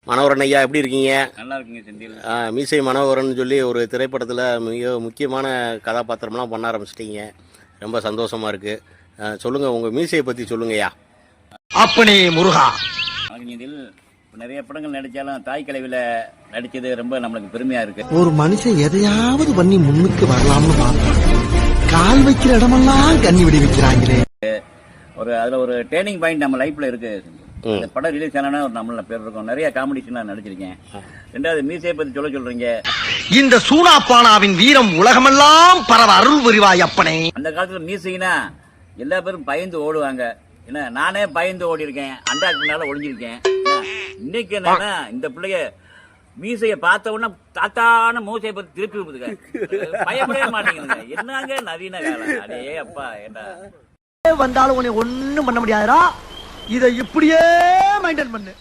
மனோகரன் ஐயா எப்படி இருக்கீங்க? நல்லா இருக்குங்க செந்தில். மீசை மனோகரன் சொல்லி ஒரு திரைப்படத்தில் மிக முக்கியமான கதாபாத்திரம்லாம் பண்ண ஆரம்பிச்சிட்டீங்க. ரொம்ப சந்தோஷமாக இருக்குது. சொல்லுங்கள், உங்கள் மீசையை பற்றி சொல்லுங்கய்யா. அப்பனே முருகா. செந்தில் நிறைய படங்கள் நடித்தாலும் தாய் கலைவில் நடித்தது ரொம்ப நம்மளுக்கு பெருமையாக இருக்குது. ஒரு மனுஷன் எதையாவது பண்ணி முன்னுக்கு வரலாம்னு பார்த்தான், கால் வைக்கிற இடமெல்லாம் கண்ணி விடி வைக்கிறாங்களே. அதில் ஒரு டேர்னிங் பாயிண்ட் நம்ம லைஃப்பில் இருக்குது. இந்த படம் ரிலீஸ் ஆனா ஒரு நம்மள பேர் இருக்கும். நிறைய காமெடி சீன் நடிச்சிருக்கேன். ரெண்டாவது மீசையை பத்தி சொல்றீங்க. இந்த சூனாப்பானாவின் வீரம் உலகமெல்லாம் பரவ அருள் புரிவாய் அப்பனே. அந்த காலத்துல மீசைனா எல்லா பேரும் பயந்து ஓடுவாங்க. என்ன, நானே பயந்து ஓடி இருக்கேன், அண்டாக்கு பின்னால ஒளிஞ்சிருக்கேன். இன்னைக்கு என்னன்னா இந்த பிள்ளைய மீசைய பார்த்த உடனே தாத்தான மூசையை பத்தி திருப்பி விடுதுங்க. பயப்படவே மாட்டேங்குதுங்க. என்னங்க நவீன காலம். அடே அப்பா, என்ன வந்தாலும் உன்னை ஒண்ணும் பண்ண முடியாதுடா. இதை இப்படியே மெயின்டைன் பண்ணு.